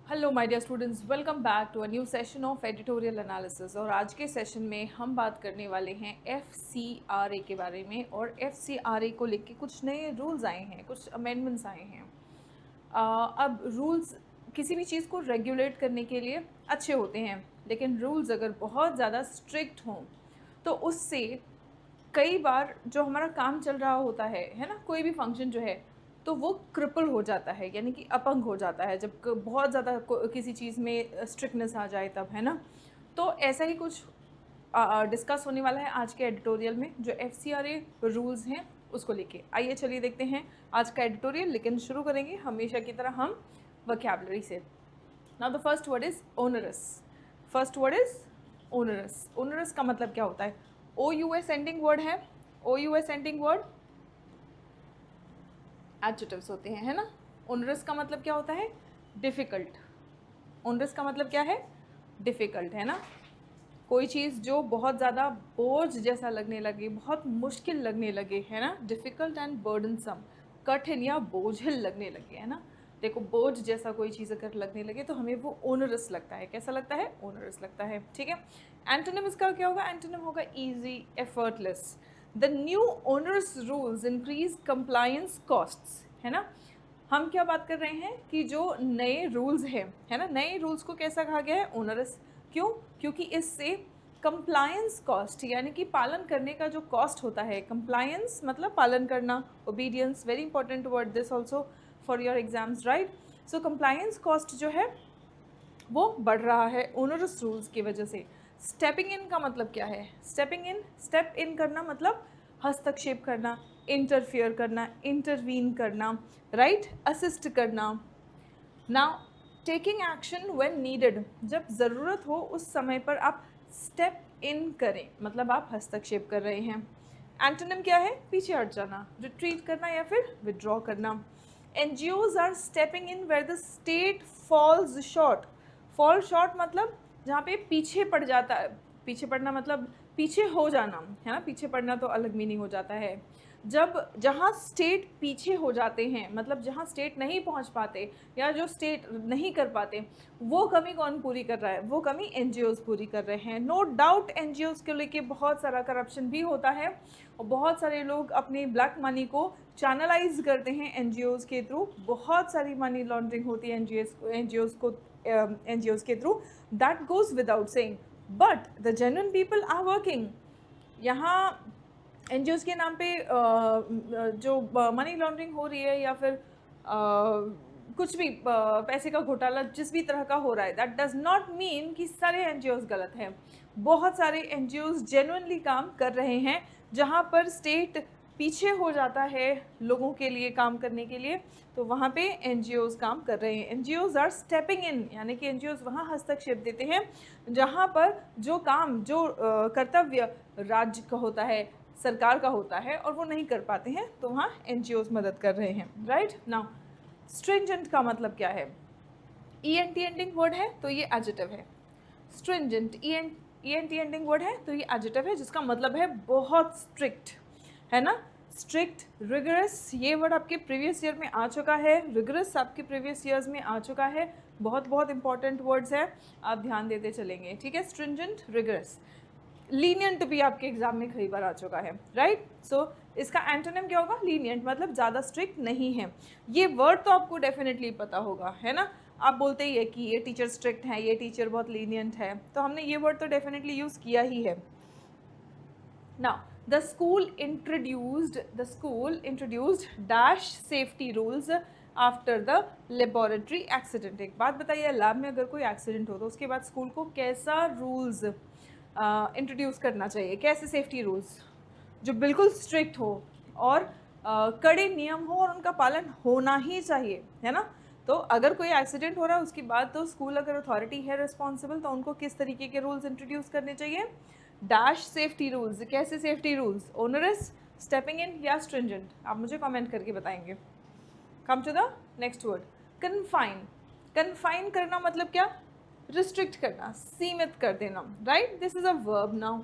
Hello my dear students, welcome back to a new session of editorial analysis. और आज के session में हम बात करने वाले हैं एफसीआरए के बारे में। और एफसीआरए को लेके कुछ नए रूल्स आए हैं, कुछ अमेंडमेंट्स आए हैं। अब रूल्स किसी भी चीज़ को रेगुलेट करने के लिए अच्छे होते हैं, लेकिन रूल्स अगर बहुत ज़्यादा स्ट्रिक्ट हों तो उससे कई बार जो हमारा काम चल रहा होता है ना, कोई भी फंक्शन जो है तो वो क्रिपल हो जाता है, यानी कि अपंग हो जाता है जब बहुत ज़्यादा किसी चीज़ में स्ट्रिक्टनेस आ जाए तब, है ना। तो ऐसा ही कुछ डिस्कस होने वाला है आज के एडिटोरियल में, जो एफसीआरए रूल्स हैं उसको लेके। आइए चलिए देखते हैं आज का एडिटोरियल। लेकिन शुरू करेंगे हमेशा की तरह हम वोकैबुलरी से। Now the first word is onerous. First word is onerous. Onerous का मतलब क्या होता है? O U S ending word है। O U S ending word adjectives होते हैं, है ना। ओनरस का मतलब क्या होता है? डिफ़िकल्ट। ओनरस का मतलब क्या है? डिफ़िकल्ट, है ना। कोई चीज़ जो बहुत ज़्यादा बोझ जैसा लगने लगे, बहुत मुश्किल लगने लगे, है ना। डिफ़िकल्ट एंड बर्डनसम, कठिन या बोझिल लगने लगे, है ना। देखो, बोझ जैसा कोई चीज़ अगर लगने लगे तो हमें वो ओनरस लगता है। कैसा लगता है? ओनरस लगता है, ठीक है। एंटोनिम इसका क्या होगा? एंटोनिम होगा easy, effortless. The new onerous rules increase compliance costs, है ना। हम क्या बात कर रहे हैं कि जो नए रूल्स हैं, है ना, नए रूल्स को कैसा कहा गया है? ओनरस। क्यों? क्योंकि इससे कंप्लायंस कॉस्ट, यानी कि पालन करने का जो कॉस्ट होता है, कंप्लायंस मतलब पालन करना, obedience, very important word this also for your exams, right. So compliance cost जो है वो बढ़ रहा है ओनरस रूल्स की वजह से। स्टेपिंग इन का मतलब क्या है? स्टेपिंग इन, स्टेप इन करना मतलब हस्तक्षेप करना, इंटरफियर करना, इंटरवीन करना, राइट, असिस्ट करना। Now taking action when needed, जब ज़रूरत हो उस समय पर आप स्टेप इन करें, मतलब आप हस्तक्षेप कर रहे हैं। एंटोनिम क्या है? पीछे हट जाना, रिट्रीट करना या फिर विड्रॉ करना। NGOs are stepping in where the state falls short. Fall short मतलब जहाँ पे पीछे पड़ जाता है। पीछे पड़ना मतलब पीछे हो जाना, है ना। पीछे पड़ना तो अलग मीनिंग हो जाता है। जब जहाँ स्टेट पीछे हो जाते हैं, मतलब जहाँ स्टेट नहीं पहुँच पाते या जो स्टेट नहीं कर पाते, वो कमी कौन पूरी कर रहा है? वो कमी एनजीओज पूरी कर रहे हैं। नो डाउट एनजीओज के लेके बहुत सारा करप्शन भी होता है और बहुत सारे लोग अपने ब्लैक मनी को चैनलाइज करते हैं एनजीओज के थ्रू। बहुत सारी मनी लॉन्ड्रिंग होती है एनजीओज के through, that goes without saying, but the genuine people are working. यहाँ एनजीओज के नाम पे जो मनी लॉन्ड्रिंग हो रही है या फिर कुछ भी पैसे का घोटाला जिस भी तरह का हो रहा है, दैट डज नॉट मीन कि सारे एनजीओज गलत हैं। बहुत सारे एनजीओज जेन्युइनली काम कर रहे हैं। जहाँ पर स्टेट पीछे हो जाता है लोगों के लिए काम करने के लिए, तो वहाँ पे एनजीओज काम कर रहे हैं। एनजीओज आर स्टेपिंग इन, यानी कि एनजीओज वहाँ हस्तक्षेप देते हैं जहाँ पर जो काम, जो कर्तव्य राज्य का होता है, सरकार का होता है, और वो नहीं कर पाते हैं, तो वहाँ एनजीओज मदद कर रहे हैं, राइट। नाउ स्ट्रिंजेंट का मतलब क्या है? E N T ending word है तो ये एडजेक्टिव है। Stringent, E N T ending word है तो ये एडजेक्टिव है, जिसका मतलब है बहुत स्ट्रिक्ट, है ना। स्ट्रिक्ट, रिगरस, ये वर्ड आपके प्रीवियस ईयर में आ चुका है। रिगरस आपके प्रीवियस ईयर्स में आ चुका है। बहुत बहुत इंपॉर्टेंट वर्ड्स है, आप ध्यान देते चलेंगे, ठीक है। Stringent, rigorous. लीनियंट भी आपके एग्जाम में कई बार आ चुका है, राइट। सो इसका एंटोनिम क्या होगा? लीनियंट, मतलब ज़्यादा स्ट्रिक्ट नहीं है। ये वर्ड तो आपको डेफिनेटली पता होगा, है ना। आप बोलते ही है कि ये टीचर स्ट्रिक्ट है, ये टीचर बहुत लीनियंट है, तो हमने ये वर्ड तो डेफिनेटली यूज़ किया ही है। Now the school introduced dash safety rules after the laboratory accident. एक बात बताइए, लैब में अगर कोई एक्सीडेंट हो तो उसके बाद स्कूल को कैसा रूल्स इंट्रोड्यूस करना चाहिए? कैसे सेफ्टी रूल्स? जो बिल्कुल स्ट्रिक्ट हो और कड़े नियम हो और उनका पालन होना ही चाहिए, है ना। तो अगर कोई एक्सीडेंट हो रहा है उसके बाद तो स्कूल अगर अथॉरिटी है रिस्पॉन्सिबल, तो उनको किस तरीके के रूल्स इंट्रोड्यूस करने चाहिए? Dash safety rules. कैसे safety rules? Onerous, stepping in या स्ट्रिंजेंट? आप मुझे कमेंट करके बताएंगे। Come to the next word, confine. Confine करना मतलब क्या? रिस्ट्रिक्ट करना, सीमित कर देना, right. This is a verb. Now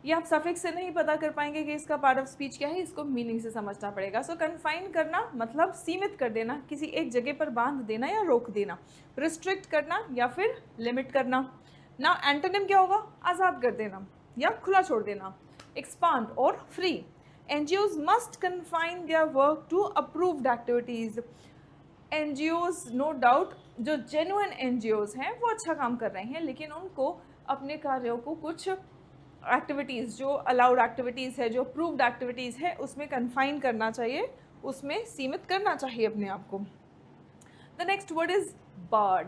ये आप सफिक्स से नहीं पता कर पाएंगे कि इसका पार्ट ऑफ स्पीच क्या है, इसको मीनिंग से समझना पड़ेगा। सो कन्फाइन करना मतलब सीमित कर देना, किसी एक जगह पर बांध देना या रोक देना। रिस्ट्रिक्ट करना या फिर लिमिट करना। ना एंटोनिम क्या होगा, आज़ाद कर देना या खुला छोड़ देना। एक्सपांड और free. NGOs must confine their work to approved activities. NGOs no doubt जो जेन्युइन NGOs हैं वो अच्छा काम कर रहे हैं, लेकिन उनको अपने कार्यों को कुछ एक्टिविटीज़ जो अलाउड एक्टिविटीज़ है, जो अप्रूव्ड एक्टिविटीज़ है, उसमें कन्फाइन करना चाहिए, उसमें सीमित करना चाहिए अपने आप को। The next word is barred.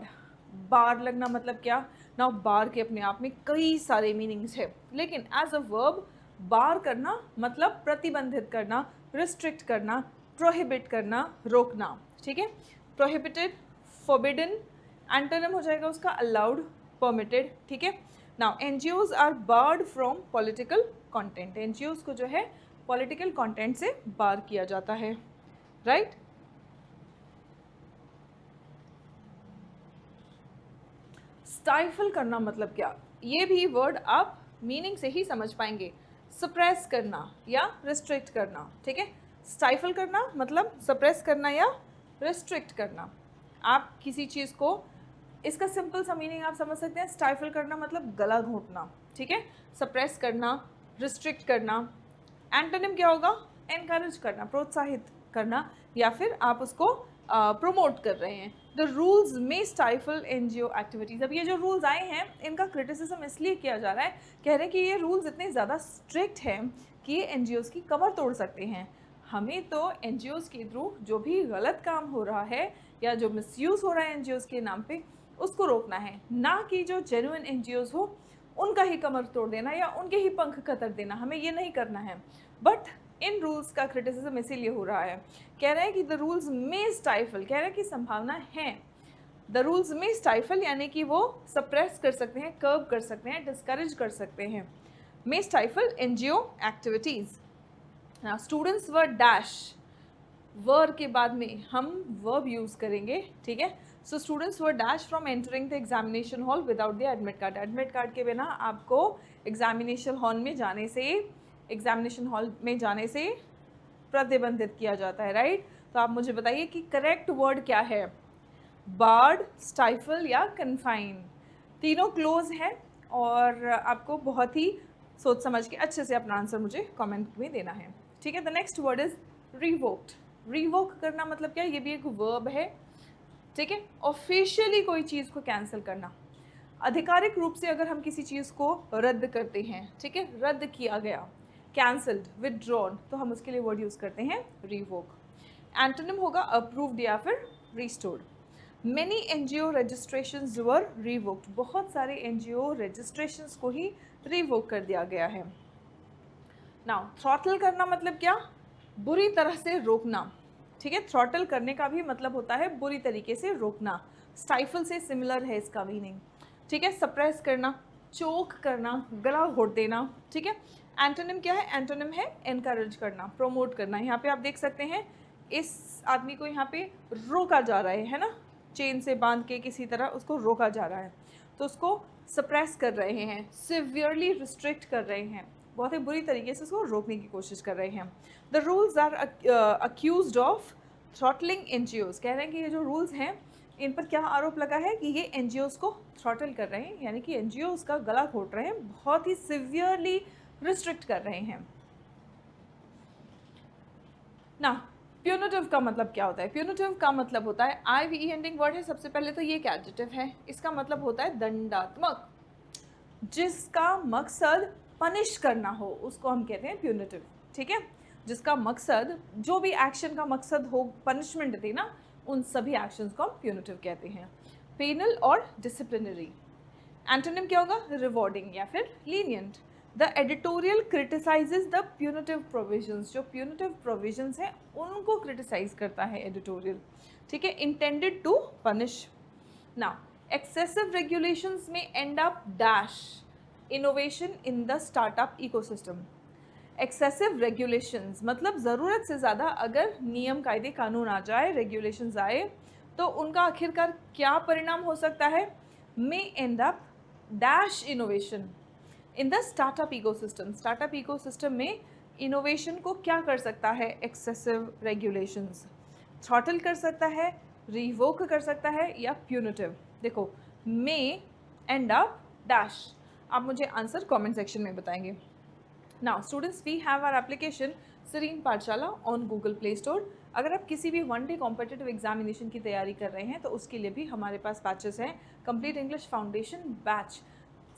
Bar लगना मतलब क्या ना, बार के अपने आप में कई सारे मीनिंग्स है, लेकिन एज अ वर्ब बार करना मतलब प्रतिबंधित करना, रिस्ट्रिक्ट करना, प्रोहिबिट करना, रोकना। ठीक है, प्रोहिबिटेड, फॉरबिडन, एंटोनिम हो जाएगा उसका अलाउड, परमिटेड। ठीक है, now NGOs are barred from political content. NGOs को जो है पॉलिटिकल कंटेंट से बार किया जाता है, राइट। स्टाइफल करना मतलब क्या, ये भी वर्ड आप मीनिंग से ही समझ पाएंगे। सप्रेस करना या रिस्ट्रिक्ट करना। ठीक है, स्टाइफल करना मतलब सप्रेस करना या रिस्ट्रिक्ट करना। आप किसी चीज़ को, इसका सिंपल सा मीनिंग आप समझ सकते हैं, स्टाइफल करना मतलब गला घोंटना। ठीक है, सप्रेस करना, रिस्ट्रिक्ट करना। एंटोनिम क्या होगा, एनकरेज करना, प्रोत्साहित करना, या फिर आप उसको प्रोमोट कर रहे हैं। द रूल्स में स्टाइफल NGO एक्टिविटीज़। अब ये जो रूल्स आए हैं इनका क्रिटिसिज्म इसलिए किया जा रहा है, कह रहे हैं कि ये रूल्स इतने ज़्यादा स्ट्रिक्ट हैं कि ये NGOs की कमर तोड़ सकते हैं। हमें तो NGOs के थ्रू जो भी गलत काम हो रहा है या जो मिसयूज़ हो रहा है NGOs के नाम पे, उसको रोकना है, ना कि जो जेन्युइन NGOs हो उनका ही कमर तोड़ देना या उनके ही पंख कतर देना। हमें ये नहीं करना है। बट इन रूल्स का क्रिटिसिज्म इसीलिए हो रहा है, कह रहे हैं कि द रूल्स में स्टाइफल, कह रहे हैं कि संभावना है, द रूल्स में स्टाइफल यानी कि वो सप्रेस कर सकते हैं, कर्ब कर सकते हैं, डिस्करेज कर सकते हैं। May stifle NGO activities. Students were dash, were के बाद में हम वर्ब यूज़ करेंगे। ठीक है, so students were dash from entering the examination hall without the admit card. Admit card के बिना आपको एग्जामिनेशन हॉल में जाने से प्रतिबंधित किया जाता है, राइट। तो आप मुझे बताइए कि करेक्ट वर्ड क्या है, बार्ड, स्टाइफल या कन्फाइन। तीनों क्लोज हैं और आपको बहुत ही सोच समझ के अच्छे से अपना आंसर मुझे कमेंट में देना है। ठीक है, the next word is revoked. Revoke करना मतलब क्या, ये भी एक वर्ब है। ठीक है, ऑफिशियली कोई चीज़ को कैंसिल करना, आधिकारिक रूप से अगर हम किसी चीज़ को रद्द करते हैं, ठीक है, रद्द किया गया, कैंसल्ड, विदड्रॉन, तो हम उसके लिए वर्ड यूज़ करते हैं रिवोक। एंटोनिम होगा अप्रूव्ड या फिर रिस्टोर्ड। मेनी NGO रजिस्ट्रेशंस वर रिवोक्ड। बहुत सारे NGO रजिस्ट्रेशंस को ही रिवोक कर दिया गया है। नाउ थ्रॉटल करना मतलब क्या, बुरी तरह से रोकना। ठीक है, थ्रॉटल करने का भी मतलब होता है बुरी तरीके से रोकना। स्टाइफल से सिमिलर है इसका मीनिंग। ठीक है, सप्रेस करना, चोक करना, गला घोट देना। ठीक है, एंटोनिम क्या है, एंटोनिम है एनकरेज करना, प्रोमोट करना। यहाँ पे आप देख सकते हैं इस आदमी को यहाँ पे रोका जा रहा है ना, चेन से बांध के किसी तरह उसको रोका जा रहा है, तो उसको सप्रेस कर रहे हैं, सिवियरली रिस्ट्रिक्ट कर रहे हैं, बहुत ही बुरी तरीके से उसको रोकने की कोशिश कर रहे हैं। The rules are accused of throttling NGOs। कह रहे हैं कि ये जो रूल्स हैं इन पर क्या आरोप लगा है कि ये NGOs को थ्रॉटल कर रहे हैं, यानी कि NGOs का गला घोट रहे हैं, बहुत ही सिवियरली रिस्ट्रिक्ट कर रहे हैं ना। प्यूनिटिव का मतलब क्या होता है, प्यूनिटिव का मतलब होता है IVE एंडिंग वर्ड है। सबसे पहले तो ये एक एडजेक्टिव है, इसका मतलब होता है दंडात्मक, जिसका मकसद पनिश करना हो उसको हम कहते हैं प्यूनिटिव। ठीक है, जिसका मकसद, जो भी एक्शन का मकसद हो पनिशमेंट देना, उन सभी एक्शंस को हम प्यूनिटिव कहते हैं। पेनल और डिसिप्लिनरी। एंटोनिम क्या होगा, रिवॉर्डिंग या फिर lenient. The editorial criticises the punitive provisions. जो प्यूनिटिव प्रोविजंस हैं उनको क्रिटिसाइज करता है एडिटोरियल। ठीक है, intended to punish. Now excessive regulations may end up dash innovation in the startup ecosystem. Excessive regulations मतलब ज़रूरत से ज़्यादा अगर नियम कायदे कानून आ जाए, रेगुलेशंस आए, तो उनका आखिरकार क्या परिणाम हो सकता है, may end up dash innovation in the startup ecosystem, startup ecosystem में इनोवेशन को क्या कर सकता है? एक्सेसिव रेगुलेशंस, थ्रॉटल कर सकता है, रिवोक कर सकता है, या प्यूनिटिव। देखो, मे एंड अप डैश, आप मुझे आंसर कमेंट सेक्शन में बताएंगे। Now students, we have our application serene Pathshala on Google play store. अगर आप किसी भी वन डे कॉम्पिटिटिव एग्जामिनेशन की तैयारी कर रहे हैं तो उसके लिए भी हमारे पास बैचेस हैं। कंप्लीट इंग्लिश फाउंडेशन बैच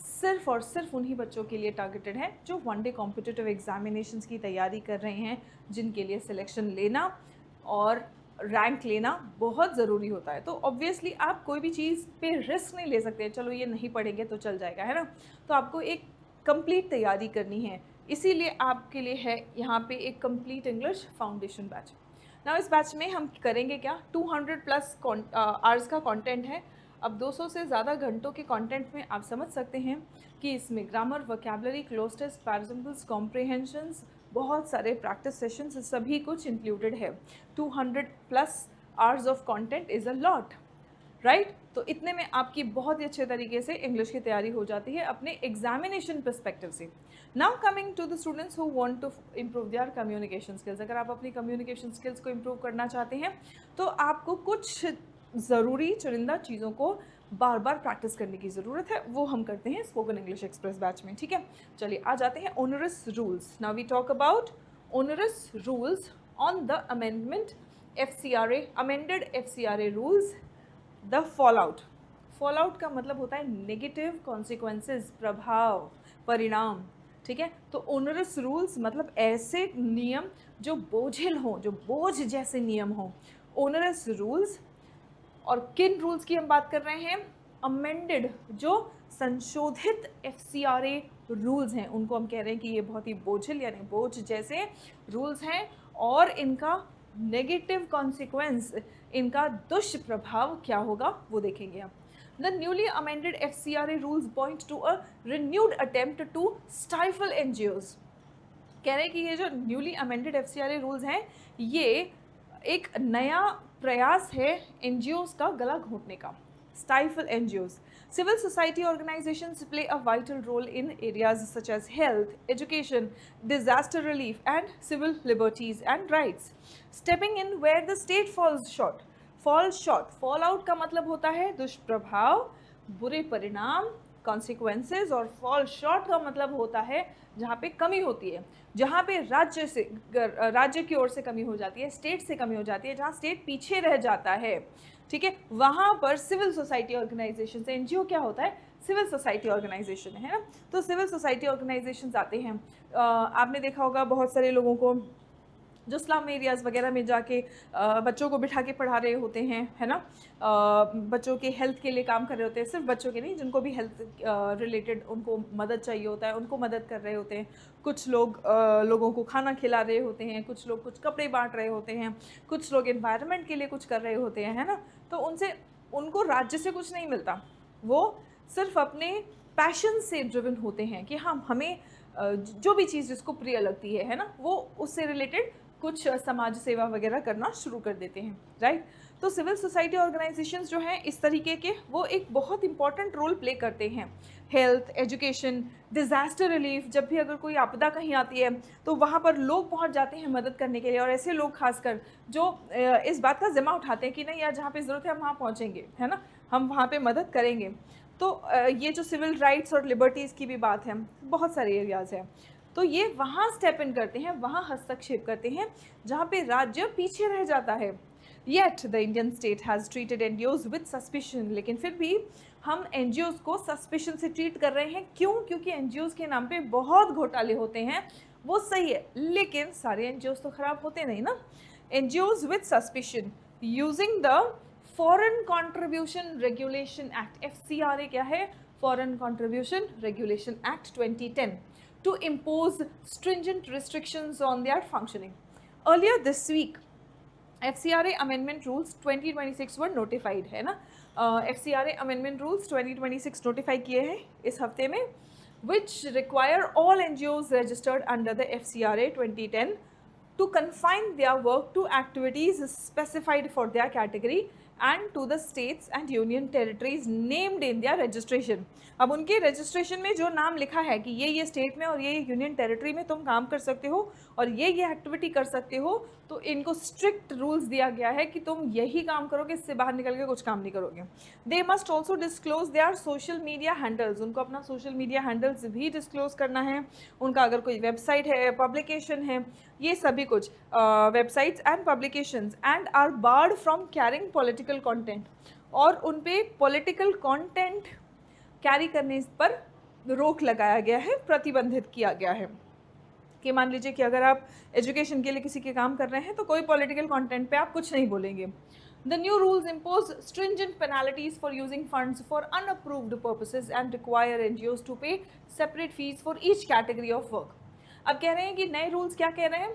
सिर्फ और सिर्फ उन्हीं बच्चों के लिए टारगेटेड है जो वन डे कॉम्पिटिटिव एग्जामिनेशंस की तैयारी कर रहे हैं, जिनके लिए सिलेक्शन लेना और रैंक लेना बहुत ज़रूरी होता है। तो ऑब्वियसली आप कोई भी चीज़ पे रिस्क नहीं ले सकते, चलो ये नहीं पढ़ेंगे तो चल जाएगा, है ना। तो आपको एक कंप्लीट तैयारी करनी है, इसीलिए आपके लिए है यहाँ पे एक कंप्लीट इंग्लिश फाउंडेशन बैच। ना इस बैच में हम करेंगे क्या, 200+ आवर्स का कंटेंट है। अब 200 से ज़्यादा घंटों के कंटेंट में आप समझ सकते हैं कि इसमें grammar, vocabulary, cloze test, पैरासिम्पल्स, comprehensions, बहुत सारे प्रैक्टिस सेशंस, सभी कुछ इंक्लूडेड है। 200+ hours of content is a lot, right. तो इतने में आपकी बहुत ही अच्छे तरीके से इंग्लिश की तैयारी हो जाती है अपने एग्जामिनेशन पर्सपेक्टिव से। Now coming to the students who want to improve their communication skills. अगर आप अपनी कम्युनिकेशन स्किल्स को इम्प्रूव करना चाहते हैं तो आपको कुछ ज़रूरी चुनिंदा चीज़ों को बार बार प्रैक्टिस करने की ज़रूरत है, वो हम करते हैं स्पोकन इंग्लिश एक्सप्रेस बैच में, ठीक है। चलिए आ जाते हैं onerous rules. Now we talk about onerous rules on the amendment FCRA, amended FCRA rules. The fallout, fallout का मतलब होता है नेगेटिव कॉन्सिक्वेंसेस, प्रभाव, परिणाम, ठीक है। तो ओनरस रूल्स मतलब ऐसे नियम जो बोझिल हों, जो बोझ जैसे नियम हों, ओनरस रूल्स। और किन रूल्स की हम बात कर रहे हैं? अमेंडेड, जो संशोधित FCRA रूल्स हैं, उनको हम कह रहे हैं कि ये बहुत ही बोझिल यानी बोझ जैसे रूल्स हैं और इनका नेगेटिव कॉन्सिक्वेंस, इनका दुष्प्रभाव क्या होगा वो देखेंगे हम। The newly amended FCRA rules point to a renewed attempt to stifle NGOs। कह रहे हैं कि ये जो न्यूली अमेंडेड FCRA रूल्स हैं, ये एक नया प्रयास है NGOs का गला घोंटने का। Stifle NGOs. Civil society organizations play a vital role in areas such as health, education, disaster relief, and civil liberties and rights, stepping in where the state falls short. Fall short, fall out का मतलब होता है दुष्प्रभाव, बुरे परिणाम, consequences, और fall short का मतलब होता है जहाँ पे कमी होती है, जहाँ पे राज्य की ओर से कमी हो जाती है, स्टेट से कमी हो जाती है, जहाँ स्टेट पीछे रह जाता है, ठीक है, वहाँ पर सिविल सोसाइटी ऑर्गेनाइजेशन से, NGO क्या होता है? सिविल सोसाइटी ऑर्गेनाइजेशन है ना। तो सिविल सोसाइटी ऑर्गेनाइजेशंस आते हैं, आपने देखा होगा बहुत सारे लोगों को जो स्लम एरियाज़ वगैरह में जाके बच्चों को बिठा के पढ़ा रहे होते हैं, है ना। बच्चों के हेल्थ के लिए काम कर रहे होते हैं, सिर्फ बच्चों के नहीं, जिनको भी हेल्थ रिलेटेड उनको मदद चाहिए होता है, उनको मदद कर रहे होते हैं। कुछ लोग लोगों को खाना खिला रहे होते हैं, कुछ लोग कुछ कपड़े बांट रहे होते हैं, कुछ लोग एनवायरनमेंट के लिए कुछ कर रहे होते हैं, है ना। तो उनको राज्य से कुछ नहीं मिलता, वो सिर्फ अपने पैशन से ड्रिवन होते हैं कि हाँ, हमें जो भी चीज़ जिसको प्रिय लगती है ना, वो उससे रिलेटेड कुछ समाज सेवा वगैरह करना शुरू कर देते हैं, राइट। तो सिविल सोसाइटी ऑर्गेनाइजेशंस जो हैं इस तरीके के, वो एक बहुत इंपॉर्टेंट रोल प्ले करते हैं। हेल्थ, एजुकेशन, डिज़ास्टर रिलीफ, जब भी अगर कोई आपदा कहीं आती है तो वहाँ पर लोग पहुँच जाते हैं मदद करने के लिए, और ऐसे लोग खासकर जो इस बात का जिम्मा उठाते हैं कि नहीं यार, जहाँ पे ज़रूरत है हम वहाँ पहुँचेंगे, है ना, हम वहाँ पे मदद करेंगे। तो ये जो सिविल राइट्स और लिबर्टीज़ की भी बात है, बहुत सारे एरियाज़ हैं, तो ये वहाँ स्टेप इन करते हैं, वहाँ हस्तक्षेप करते हैं जहाँ पे राज्य पीछे रह जाता है। Yet the Indian state has treated NGOs with suspicion, लेकिन फिर भी हम NGOs को सस्पिशन से ट्रीट कर रहे हैं। क्यों? क्योंकि NGOs के नाम पे बहुत घोटाले होते हैं, वो सही है, लेकिन सारे NGOs तो ख़राब होते नहीं ना। NGOs with suspicion using the foreign contribution regulation act, FCRA क्या है? Foreign contribution regulation act 2010 to impose stringent restrictions on their functioning. Earlier this week, FCRA Amendment Rules 2026 were notified, है ना। FCRA Amendment Rules 2026 notify किए हैं इस हफ्ते में, which require all NGOs registered under the FCRA 2010 to confine their work to activities specified for their category and to the states and union territories named in their registration. अब उनके registration में जो नाम लिखा है कि ये स्टेट में और ये यूनियन टेरिटरी में तुम काम कर सकते हो और ये एक्टिविटी कर सकते हो, तो इनको स्ट्रिक्ट रूल्स दिया गया है कि तुम यही काम करोगे, इससे बाहर निकल के कुछ काम नहीं करोगे. They must also disclose their social media handles, उनको अपना सोशल मीडिया हैंडल्स भी डिस्क्लोज करना है. उनका अगर कोई वेबसाइट है, पब्लिकेशन है, ये सभी कुछ websites and publications, and are barred from carrying political content, और उन पे पॉलिटिकल कंटेंट कैरी करने पर रोक लगाया गया है, प्रतिबंधित किया गया है. कि मान लीजिए कि अगर आप एजुकेशन के लिए किसी के काम कर रहे हैं तो कोई पॉलिटिकल कंटेंट पे आप कुछ नहीं बोलेंगे. The new rules impose stringent penalties for using funds for unapproved purposes and require NGOs to pay separate fees for each category of work. अब कह रहे हैं कि नए रूल्स क्या कह रहे हैं.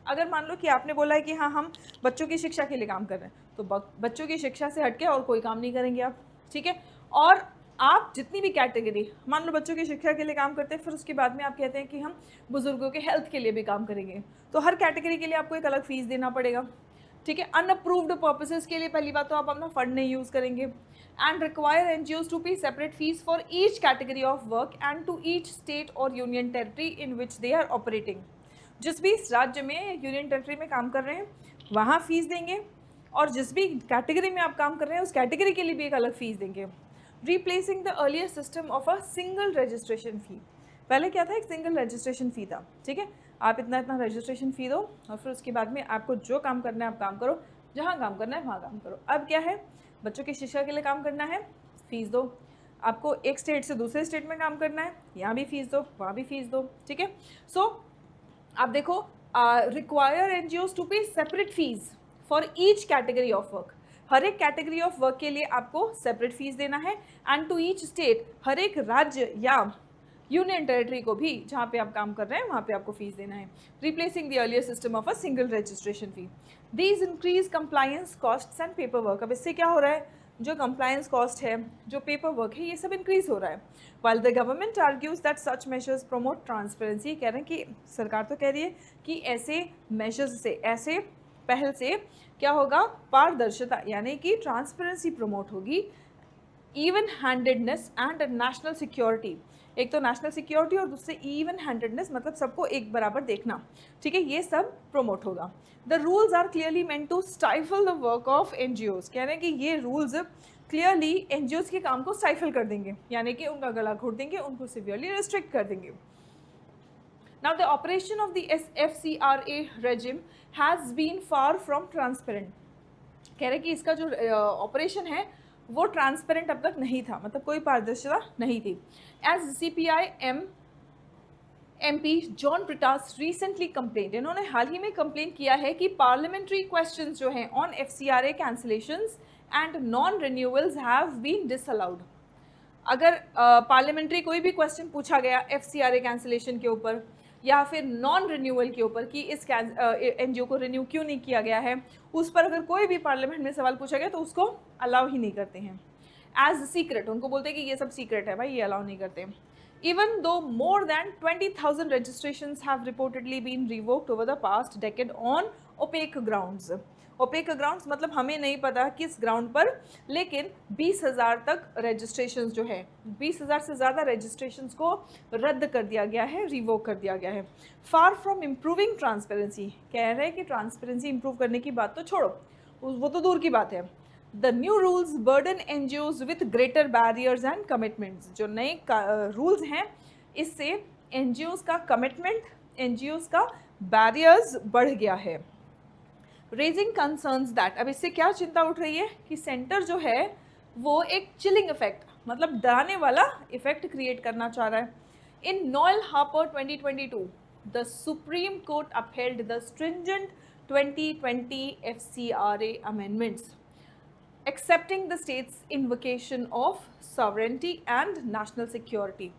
अगर मान लो कि आपने बोला है कि हाँ हम बच्चों की शिक्षा के लिए काम कर रहे हैं, तो बच्चों की शिक्षा से हटके और कोई काम नहीं करेंगे आप, ठीक है. और आप जितनी भी कैटेगरी, मान लो बच्चों की शिक्षा के लिए काम करते हैं, फिर उसके बाद में आप कहते हैं कि हम बुजुर्गों के हेल्थ के लिए भी काम करेंगे, तो हर कैटेगरी के लिए आपको एक अलग फीस देना पड़ेगा, ठीक है. अनअप्रूव्ड पर्पसेस के लिए पहली बात तो आप अपना फंड नहीं यूज़ करेंगे. And require NGOs to pay separate fees for each category of work and to each state और union territory in which they are operating. जिस भी राज्य में, यूनियन टेरिटरी में काम कर रहे हैं वहाँ फीस देंगे, और जिस भी कैटेगरी में आप काम कर रहे हैं उस कैटेगरी के लिए भी एक अलग फीस देंगे. Replacing the earlier system of a single registration फ़ी. पहले क्या था, एक सिंगल रजिस्ट्रेशन फ़ी था, ठीक है. आप इतना रजिस्ट्रेशन फ़ी दो और फिर उसके बाद में आपको जो काम करना है आप काम करो, जहाँ काम करना है वहाँ काम करो. अब क्या है, बच्चों की शिक्षा के लिए काम करना है, फीस दो. आपको एक स्टेट से दूसरे स्टेट में काम करना है, यहाँ भी फीस दो, वहाँ भी फीस दो, ठीक है. सो आप देखो, require NGOs to pay separate fees for each category of work. हर एक कैटेगरी ऑफ वर्क के लिए आपको सेपरेट फीस देना है. एंड टू ईच स्टेट, हर एक राज्य या यूनियन टेरिटरी को भी जहाँ पे आप काम कर रहे हैं वहाँ पे आपको फीस देना है. Replacing the earlier system of a single registration fee. These increase compliance costs and paper work. अब इससे क्या हो रहा है, जो कंप्लायंस कॉस्ट है, जो पेपर वर्क है, ये सब इंक्रीज हो रहा है. While the government argues that such measures promote transparency. कह रहे हैं कि सरकार तो कह रही है कि ऐसे मेजर्स से, ऐसे पहल से क्या होगा, पारदर्शिता यानी कि ट्रांसपेरेंसी प्रमोट होगी. Even handedness and national security. एक तो नेशनल सिक्योरिटी और दूसरे इवन हैंडेडनेस, मतलब सबको एक बराबर देखना, ठीक है, ये सब प्रमोट होगा. The rules are clearly meant to stifle the work of NGOs. कह रहे हैं कि ये रूल्स क्लियरली एनजीओज के काम को स्टाइफल कर देंगे, यानी कि उनका गला घोट देंगे, उनको सिवियरली रिस्ट्रिक्ट कर देंगे. Now the operation of the FCRA regime has been far from transparent. कह रहे कि इसका जो ऑपरेशन है वो ट्रांसपेरेंट अब तक नहीं था, मतलब कोई पारदर्शिता नहीं थी. As CPI MP John Brittas recently complained, इन्होंने हाल ही में कंप्लेन किया है कि पार्लियामेंट्री क्वेश्चंस जो हैं on FCRA cancellations and non renewals have been disallowed. अगर पार्लियामेंट्री कोई भी क्वेश्चन पूछा गया FCRA कैंसिलेशन के ऊपर या फिर नॉन रिन्यूअल के ऊपर कि इस एनजीओ को रिन्यू क्यों नहीं किया गया है, उस पर अगर कोई भी पार्लियामेंट में सवाल पूछा गया तो उसको अलाउ ही नहीं करते हैं. एज सीक्रेट, उनको बोलते हैं कि ये सब सीक्रेट है भाई, ये अलाउ नहीं करते. Even though more than 20,000 registrations have reportedly been revoked over the past decade on opaque grounds. Opaque grounds मतलब हमें नहीं पता किस ग्राउंड पर, लेकिन 20,000 तक रजिस्ट्रेशंस जो है, 20,000 से ज़्यादा रजिस्ट्रेशंस को रद्द कर दिया गया है, रिवोक कर दिया गया है. Far from improving transparency. कह रहे हैं कि ट्रांसपेरेंसी इम्प्रूव करने की बात तो छोड़ो, वो तो दूर की बात है. The new rules burden NGOs with greater barriers and commitments. जो नए रूल्स हैं इससे एनजीओज का कमिटमेंट, एनजीओज का बैरियर्स बढ़ गया है. रेजिंग कंसर्न्स दैट, अब इससे क्या चिंता उठ रही है कि सेंटर जो है वो एक चिलिंग इफेक्ट, मतलब डराने वाला इफेक्ट क्रिएट करना चाह रहा है. In Noel Harper 2022 the Supreme Court upheld the stringent 2020 FCRA amendments accepting the state's invocation of sovereignty and national security.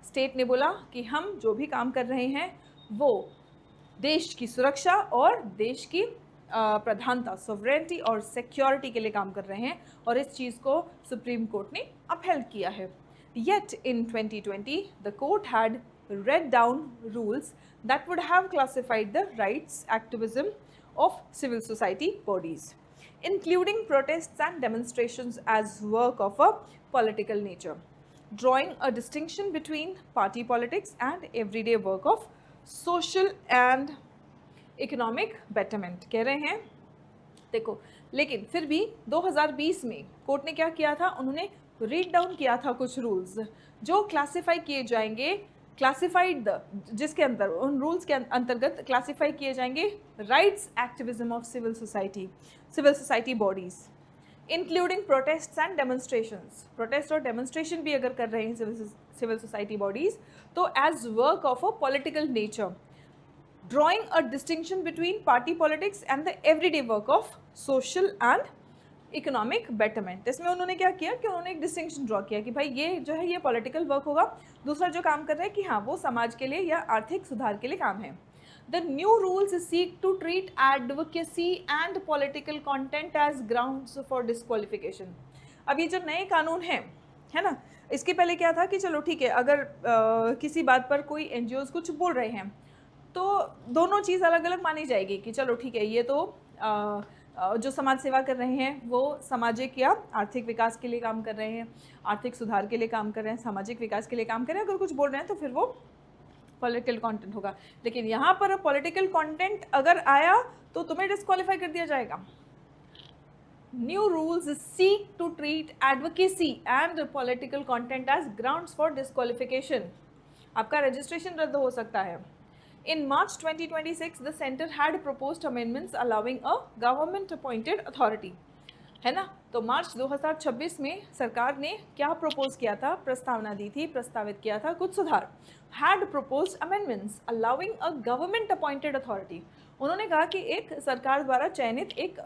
State ने बोला कि हम जो भी काम कर रहे हैं वो देश की सुरक्षा और देश की प्रधानता, सोवरेंटी और सिक्योरिटी के लिए काम कर रहे हैं, और इस चीज़ को सुप्रीम कोर्ट ने अपहेल्ड किया है. Yet in 2020 the court had read down rules that would have classified the rights activism of civil society bodies, including protests and demonstrations as work of a political nature, drawing a distinction between party politics and everyday work of social and economic betterment। कह रहे हैं देखो, लेकिन फिर भी 2020 में court ने क्या किया था, उन्होंने रीड डाउन किया था कुछ रूल्स जो क्लासिफाई किए जाएंगे, क्लासिफाइड जिसके अंदर उन रूल्स के अंतर्गत क्लासिफाई किए जाएंगे rights activism of civil society bodies, including protest and demonstrations. Protest और डेमोन्स्ट्रेशन भी अगर कर रहे हैं सिविल सोसाइटी बॉडीज तो as work of a political nature, drawing a distinction between party politics and the everyday work of social and economic betterment। इसमें उन्होंने क्या किया कि उन्होंने एक डिस्टिंक्शन ड्रॉ किया कि भाई ये जो है ये पॉलिटिकल वर्क होगा, दूसरा जो काम कर रहा है कि हाँ वो समाज के लिए या आर्थिक सुधार के लिए काम है। The new rules seek to treat advocacy and political content as grounds for disqualification। अब ये जो नए कानून हैं, है ना, इसके पहले क्या था कि चलो ठीक है, अगर किसी बात पर कोई NGOs कुछ बोल रहे हैं तो दोनों चीज़ अलग अलग मानी जाएगी कि चलो ठीक है, ये तो जो समाज सेवा कर रहे हैं वो सामाजिक या आर्थिक विकास के लिए काम कर रहे हैं, आर्थिक सुधार के लिए काम कर रहे हैं, सामाजिक विकास के लिए काम कर रहे हैं, अगर कुछ बोल रहे हैं तो फिर वो पॉलिटिकल कंटेंट होगा। लेकिन यहाँ पर पॉलिटिकल कंटेंट अगर आया तो तुम्हें डिस्क्वालीफाई कर दिया जाएगा। New rules seek to treat advocacy and political content as grounds for disqualification. आपका रजिस्ट्रेशन रद्द हो सकता है। In March 2026, the center had proposed amendments allowing a government-appointed authority, है ना। तो मार्च 2026 में सरकार ने क्या प्रपोज किया था, प्रस्तावना दी थी, प्रस्तावित किया था कुछ सुधार। Had proposed amendments allowing a government-appointed authority। उन्होंने कहा कि एक सरकार द्वारा चयनित एक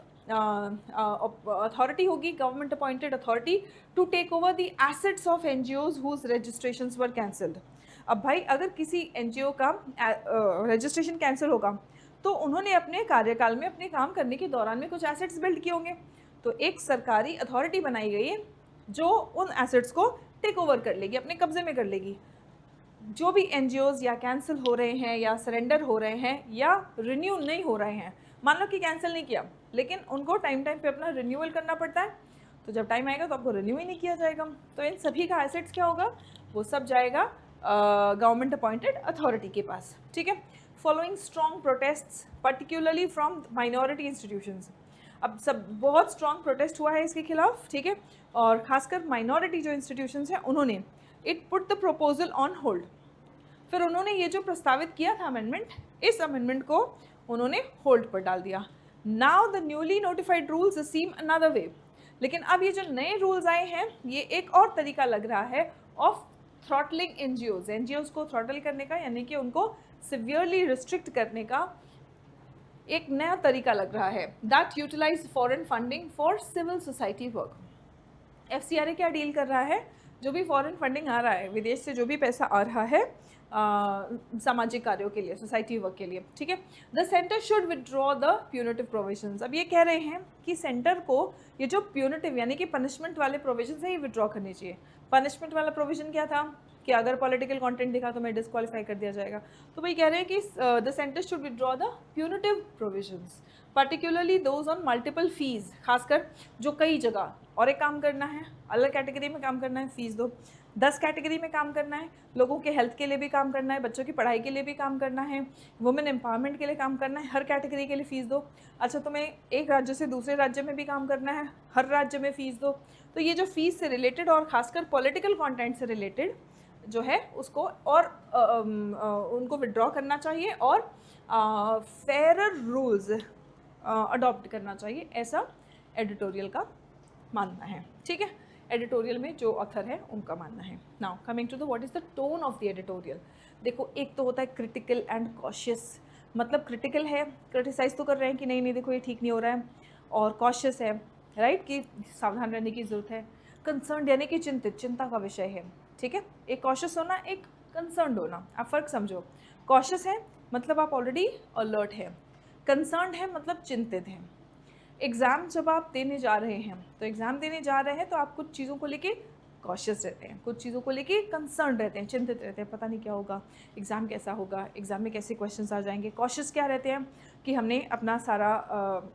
अथॉरिटी होगी, government appointed authority, to take over the assets of NGOs whose registrations were cancelled। अब भाई अगर किसी NGO का रजिस्ट्रेशन कैंसिल होगा तो उन्होंने अपने कार्यकाल में, अपने काम करने के दौरान में कुछ एसेट्स बिल्ड किए होंगे, तो एक सरकारी अथॉरिटी बनाई गई है जो उन एसेट्स को टेक ओवर कर लेगी, अपने कब्जे में कर लेगी। जो भी NGOs या कैंसिल हो रहे हैं या सरेंडर हो रहे हैं या रिन्यू नहीं हो रहे हैं, मान लो कि कैंसिल नहीं किया लेकिन उनको टाइम पे अपना रिन्यूअल करना पड़ता है, तो जब टाइम आएगा तो आपको रिन्यू ही नहीं किया जाएगा, तो इन सभी का एसेट्स क्या होगा, वो सब जाएगा गवर्नमेंट अपॉइंटेड अथॉरिटी के पास। ठीक है। Following strong protests particularly from minority institutions. अब सब बहुत स्ट्रॉन्ग प्रोटेस्ट हुआ है इसके खिलाफ, ठीक है, और खासकर माइनॉरिटी जो इंस्टीट्यूशंस हैं उन्होंने it put the proposal on hold. फिर उन्होंने ये जो प्रस्तावित किया था अमेंडमेंट, इस अमेंडमेंट को उन्होंने होल्ड पर डाल दिया। Now the newly notified rules seem another way. लेकिन अब ये जो नए रूल्स आए हैं ये एक और तरीका लग रहा है ऑफ थ्रॉटलिंग NGOs को थ्रॉटल करने का, यानी कि उनको सिवियरली रिस्ट्रिक्ट करने का एक नया तरीका लग रहा है। That utilize foreign funding for civil society work. FCRA क्या डील कर रहा है, जो भी फॉरेन फंडिंग आ रहा है, विदेश से जो भी पैसा आ रहा है सामाजिक कार्यों के लिए, सोसाइटी वर्क के लिए, ठीक है। The centre should withdraw the punitive provisions. अब ये कह रहे हैं कि सेंटर को ये जो प्यूनिटिव यानी कि पनिशमेंट वाले प्रोविजंस है ये विड्रॉ करने चाहिए। पनिशमेंट वाला प्रोविजन क्या था कि अगर पॉलिटिकल कंटेंट दिखा तो मैं डिस्क्वालीफाई कर दिया जाएगा, तो वही कह रहे हैं कि the centre should withdraw the punitive provisions particularly those on multiple fees. खासकर जो कई जगह और एक काम करना है, अलग कैटेगरी में काम करना है फीस दो, 10 कैटेगरी में काम करना है, लोगों के हेल्थ के लिए भी काम करना है, बच्चों की पढ़ाई के लिए भी काम करना है, वुमेन एम्पावरमेंट के लिए काम करना है, हर कैटेगरी के लिए फ़ीस दो। अच्छा तुम्हें एक राज्य से दूसरे राज्य में भी काम करना है, हर राज्य में फ़ीस दो। तो ये जो फीस से रिलेटेड और ख़ासकर पॉलिटिकल कंटेंट से रिलेटेड जो है उसको और उनको विड्रॉ करना चाहिए और फेयर रूल्स अडॉप्ट करना चाहिए, ऐसा एडिटोरियल का मानना है। ठीक है, एडिटोरियल में जो ऑथर है उनका मानना है। Now coming to the what is the tone of the editorial. देखो एक तो होता है क्रिटिकल एंड कॉशियस, मतलब क्रिटिकल है, क्रिटिसाइज तो कर रहे हैं कि नहीं नहीं देखो ये ठीक नहीं हो रहा है, और कॉशियस है, राइट, कि सावधान रहने की ज़रूरत है। कंसर्न यानी कि चिंतित, चिंता का विषय है। ठीक है, एक कॉशियस होना, एक कंसर्न होना, आप फ़र्क समझो। कॉशियस है मतलब आप ऑलरेडी अलर्ट है, कंसर्न है मतलब चिंतित हैं। एग्ज़ाम जब आप देने जा रहे हैं तो एग्ज़ाम देने जा रहे हैं तो आप कुछ चीज़ों को लेके कॉशियस रहते हैं, कुछ चीज़ों को लेके कंसर्न रहते हैं, चिंतित रहते हैं, पता नहीं क्या होगा, एग्ज़ाम कैसा होगा, एग्ज़ाम में कैसे क्वेश्चंस आ जाएंगे। कॉशियस क्या रहते हैं कि हमने अपना सारा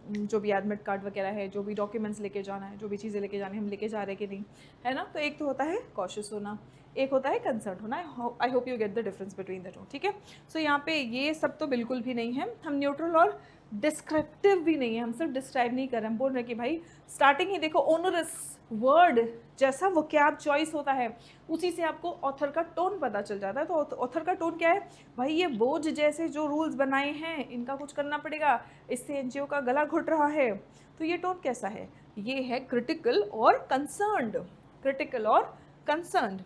जो भी एडमिट कार्ड वगैरह है, जो भी डॉक्यूमेंट्स लेके जाना है, जो भी चीज़ें लेके जानी है, हम लेके जा रहे हैं कि नहीं, है ना। तो एक तो होता है कॉशियस होना, एक होता है कंसर्न होना। I hope you get the difference between the two, ठीक है। सो यहाँ पे ये सब तो बिल्कुल भी नहीं है, हम न्यूट्रल और डिस्क्रिप्टिव भी नहीं है, हम सिर्फ डिस्क्राइब नहीं कर रहे हैं, हम बोल रहे हैं कि भाई स्टार्टिंग ही देखो, ओनरस वर्ड जैसा वो क्या चॉइस होता है उसी से आपको ऑथर का टोन पता चल जाता है। तो ऑथर का टोन क्या है, भाई ये बोझ जैसे जो रूल्स बनाए हैं इनका कुछ करना पड़ेगा, इससे एनजीओ का गला घुट रहा है। तो ये टोन कैसा है, ये है क्रिटिकल और कंसर्न्ड, क्रिटिकल और कंसर्न्ड,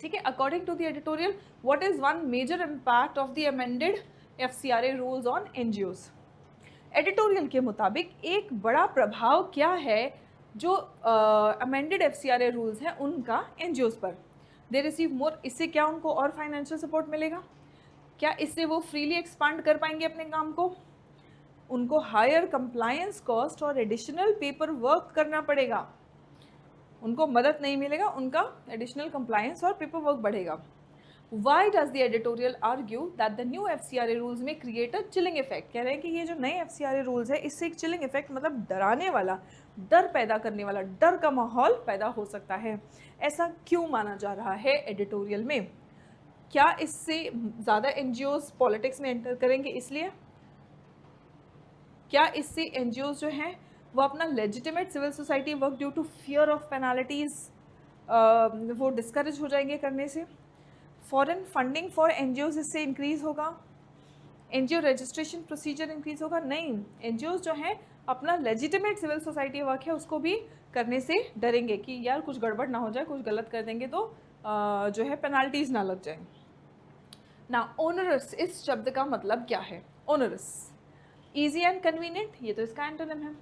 ठीक है। According to the editorial, what is one major impact of the amended FCRA rules on NGOs. Editorial के मुताबिक एक बड़ा प्रभाव क्या है जो अमेंडेड FCRA रूल्स हैं उनका एनजीओज पर। दे रिसीव मोर, इससे क्या उनको और फाइनेंशियल सपोर्ट मिलेगा, क्या इससे वो फ्रीली एक्सपांड कर पाएंगे अपने काम को, उनको हायर कंप्लायंस कॉस्ट और एडिशनल पेपर वर्क करना पड़ेगा, उनको मदद नहीं मिलेगा, उनका एडिशनल कंप्लायंस और पेपर वर्क बढ़ेगा। Why does the editorial argue that the new FCRA rules may create a chilling effect? कह रहे हैं कि ये जो नए FCRA rules है इससे एक chilling effect मतलब डराने वाला, डर पैदा करने वाला, डर का माहौल पैदा हो सकता है। ऐसा क्यों माना जा रहा है एडिटोरियल में, क्या इससे ज़्यादा NGOs पॉलिटिक्स में एंटर करेंगे इसलिए, क्या इससे NGOs जो हैं वो अपना legitimate civil society work due to fear of penalties वो डिस्करेज हो जाएंगे करने से, फॉरेन फंडिंग फॉर एनजीओज इससे इंक्रीज होगा, एनजीओ रजिस्ट्रेशन प्रोसीजर इंक्रीज होगा, नहीं, एनजीओज जो हैं अपना लेजिटिमेट सिविल सोसाइटी वर्क है उसको भी करने से डरेंगे कि यार कुछ गड़बड़ ना हो जाए, कुछ गलत कर देंगे तो जो है पेनाल्टीज ना लग जाए ना। ओनरस, इस शब्द का मतलब क्या है, ओनरस, ईजी एंड कन्वीनियंट, ये तो इसका एंटोनिम है।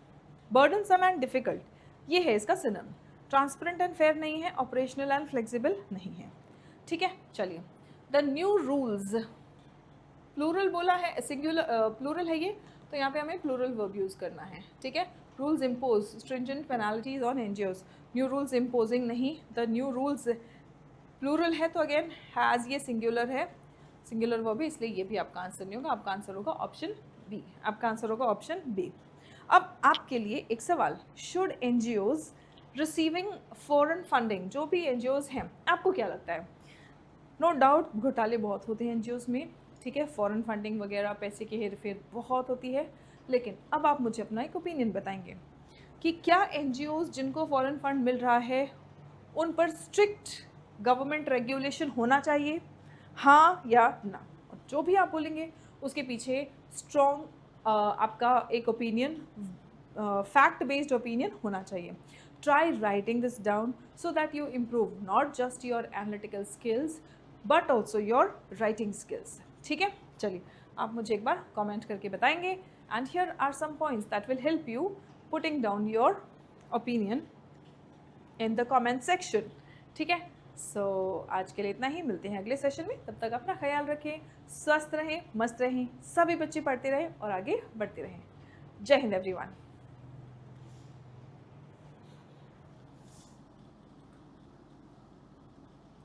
बर्डनसम एंड डिफिकल्ट, ये है इसका सिनोनिम। ट्रांसपेरेंट एंड फेयर नहीं है, ऑपरेशनल एंड फ्लेक्सिबल नहीं है, ठीक है। चलिए, द न्यू रूल्स, प्लूरल बोला है, सिंगुलर प्लूरल है ये, तो यहाँ पे हमें प्लूरल वर्ब यूज़ करना है, ठीक है। Rules impose stringent penalties on NGOs, new rules imposing नहीं, द न्यू रूल्स प्लूरल है तो अगेन हैज़, ये सिंगुलर है, सिंगुलर वर्ब है, इसलिए ये भी आपका आंसर नहीं होगा, आपका आंसर होगा ऑप्शन बी, आपका आंसर होगा ऑप्शन बी। अब आपके लिए एक सवाल, should NGOs receiving foreign funding, जो भी एनजीओज हैं आपको क्या लगता है, नो डाउट घोटाले बहुत होते हैं एनजीओज में, ठीक है, फॉरेन फंडिंग वगैरह पैसे की हेर फेर बहुत होती है, लेकिन अब आप मुझे अपना एक ओपिनियन बताएंगे कि क्या एनजीओज जिनको फॉरेन फंड मिल रहा है उन पर स्ट्रिक्ट गवर्नमेंट रेगुलेशन होना चाहिए, हाँ या ना। और जो भी आप बोलेंगे उसके पीछे स्ट्रॉन्ग आपका एक ओपिनियन, फैक्ट बेस्ड ओपिनियन होना चाहिए। Try writing this down so that you improve not just your analytical skills but also your writing skills, ठीक है। चलिए, आप मुझे एक बार कमेंट करके बताएंगे, and here are some points that will help you putting down your opinion in the comment section, ठीक है। सो आज के लिए इतना ही, मिलते हैं अगले सेशन में, तब तक अपना ख्याल रखें, स्वस्थ रहें, मस्त रहें, सभी बच्चे पढ़ते रहें और आगे बढ़ते रहें। जय हिंद एवरीवन।